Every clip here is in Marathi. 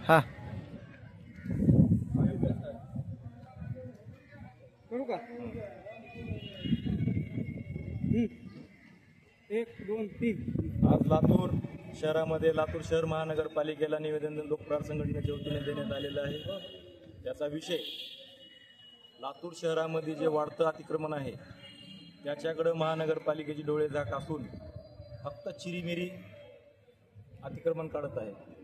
हा करू का? 1 2 3 आज लातूर शहरामध्ये लातूर शहर महानगरपालिकेला निवेदन लोकप्रहार संघटनेच्या वतीने देण्यात आलेलं आहे। त्याचा विषय लातूर शहरामध्ये जे वाढतं अतिक्रमण आहे त्याच्याकडे महानगरपालिकेची डोळे झाक असून फक्त चिरीमिरी अतिक्रमण काढत आहे।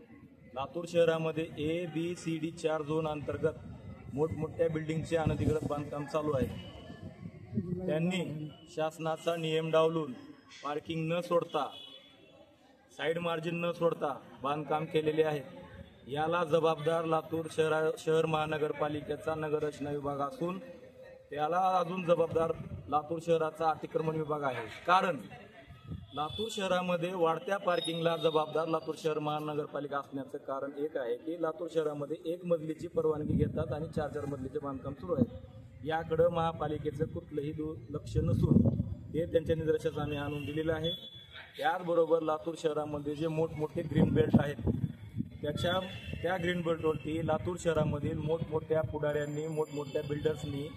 लातूर शहरामध्ये ABCD 4 झोन अंतर्गत मोठमोठ्या बिल्डिंगचे अनधिकृत बांधकाम चालू आहे। त्यांनी शासनाचा नियम डावलून पार्किंग न सोडता साईड मार्जिन न सोडता बांधकाम केलेले आहे। याला जबाबदार लातूर शहर महानगरपालिकेचा नगररचना विभाग असून त्याला अजून जबाबदार लातूर शहराचा अतिक्रमण विभाग आहे। कारण लातूर शहरामध्ये वाढत्या पार्किंगला जबाबदार लातूर शहर महानगरपालिका असण्याचं कारण एक आहे की लातूर शहरामध्ये 1 मजलीची परवानगी घेतात आणि 4-4 मजलीचे बांधकाम सुरू आहे। याकडे महापालिकेचं कुठलंही लक्ष नसून हे त्यांच्या निदर्शनास आम्ही आणून दिलेलं आहे। त्याचबरोबर लातूर शहरामध्ये जे मोठमोठे ग्रीन बेल्ट आहेत त्या ग्रीन बेल्टवरती लातूर शहरामधील मोठमोठ्या पुढाऱ्यांनी मोठमोठ्या बिल्डर्सनी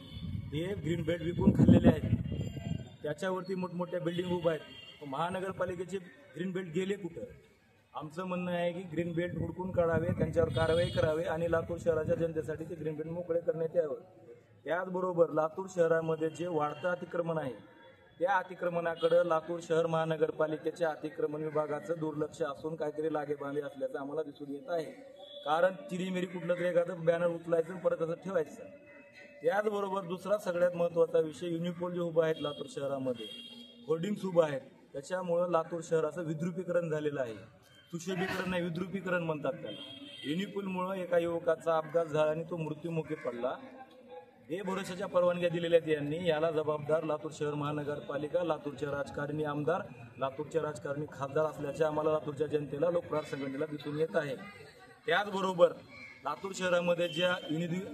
हे ग्रीन बेल्ट विकून खाल्लेले आहेत। त्याच्यावरती मोठमोठ्या बिल्डिंग उभ्या आहेत। महानगरपालिकेचे ग्रीन बेल्ट गेले कुठं? आमचं म्हणणं आहे की ग्रीन बेल्ट हुडकून काढावे, त्यांच्यावर कारवाई करावी आणि लातूर शहराच्या जनतेसाठी ते ग्रीन बेल्ट मोकळे करण्यात यावं। त्याचबरोबर लातूर शहरामध्ये जे वाढतं अतिक्रमण आहे त्या अतिक्रमणाकडे लातूर शहर महानगरपालिकेच्या अतिक्रमण विभागाचं दुर्लक्ष असून काहीतरी लागेबांधे असल्याचं आम्हाला दिसून येत आहे। कारण चिरीमिरी कुठलं तरी एखादं बॅनर उचलायचं परत असं ठेवायचं। त्याचबरोबर दुसरा सगळ्यात महत्त्वाचा विषय युनिपोल जे उभा आहेत लातूर शहरामध्ये, होर्डिंग्स उभा आहेत, त्याच्यामुळं लातूर शहराचं विद्रुपीकरण झालेलं आहे। सुशोभीकरण नाही, विद्रुपीकरण म्हणतात त्याला। युनिपोलमुळं एका युवकाचा अपघात झाला आणि तो मृत्युमुखी पडला। बेभरोशाच्या परवानग्या दिलेल्या यांनी याला जबाबदार लातूर शहर महानगरपालिका, लातूरचे राजकारणी आमदार, लातूरचे राजकारणी खासदार असल्याचे आम्हाला लातूरच्या जनतेला लोकप्रहार संघटनेला दिसून येत आहे। त्याचबरोबर लातूर शहरामध्ये ज्या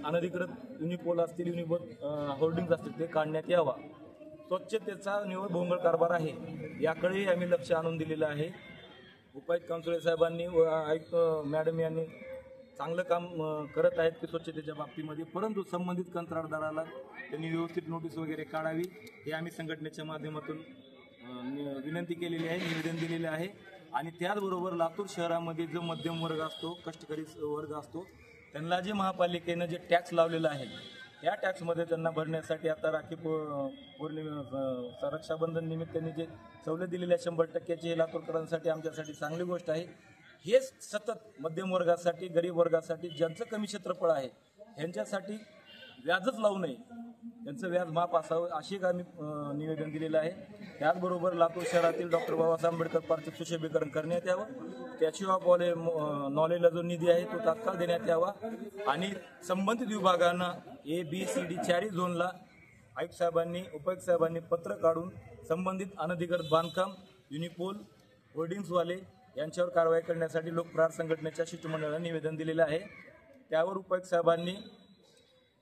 अनधिकृत युनिपोल असतील, होर्डिंग्स असतील ते काढण्यात यावा। स्वच्छतेचा निव्वळ भोंगळ कारभार आहे, याकडेही आम्ही लक्ष आणून दिलेलं आहे। उपायुक्त कांसुळे साहेबांनी व आयुक्त मॅडम यांनी चांगलं काम करत आहेत की स्वच्छतेच्या बाबतीमध्ये, परंतु संबंधित कंत्राटदाराला त्यांनी व्यवस्थित नोटीस वगैरे काढावी हे आम्ही संघटनेच्या माध्यमातून विनंती केलेली आहे, निवेदन दिलेले आहे। आणि त्याचबरोबर लातूर शहरामध्ये जो मध्यम वर्ग असतो, कष्टकरी वर्ग असतो, त्यांना जे महापालिकेनं जे टॅक्स लावलेला आहे त्या टॅक्समध्ये त्यांना भरण्यासाठी आता राखी पौर्णिमा रक्षाबंधन निमित्त त्यांनी जे सवलत दिलेल्या 100% हे लातूरकरांसाठी आमच्यासाठी चांगली गोष्ट आहे। हे सतत मध्यम वर्गासाठी, गरीब वर्गासाठी, ज्यांचं कमी क्षेत्रफळ आहे ह्यांच्यासाठी व्याजच लावू नये, त्यांचं व्याज माफ असावं अशी आम्ही निवेदन दिलेलं आहे। त्याचबरोबर लातूर शहरातील डॉक्टर बाबासाहेब आंबेडकर पार्कचं सुशोभीकरण करण्यात यावं, स्टॅच्यू ऑफ नॉलेजला जो निधी आहे तो तात्काळ देण्यात यावा आणि संबंधित विभागांना ABCD 4 झोनला आयुक्त साहेबांनी, उपायुक्त साहेबांनी पत्र काढून संबंधित अनधिकृत बांधकाम, युनिपोल, होर्डिंग्सवाले यांच्यावर कारवाई करण्यासाठी लोकप्रहार संघटनेच्या शिष्टमंडळाला निवेदन दिलेलं आहे। त्यावर उपायुक्त साहेबांनी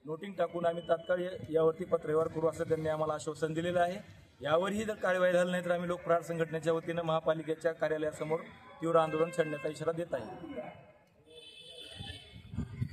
नोटिंग टाकून आम्ही तात्काळ यावरती पत्रव्यवहार करू असं त्यांनी आम्हाला आश्वासन दिलेलं आहे। यावरही जर कारवाई झाली नाही तर आम्ही लोकप्रहार संघटनेच्या वतीनं महापालिकेच्या कार्यालयासमोर तीव्र आंदोलन छेडण्याचा इशारा देत आहे।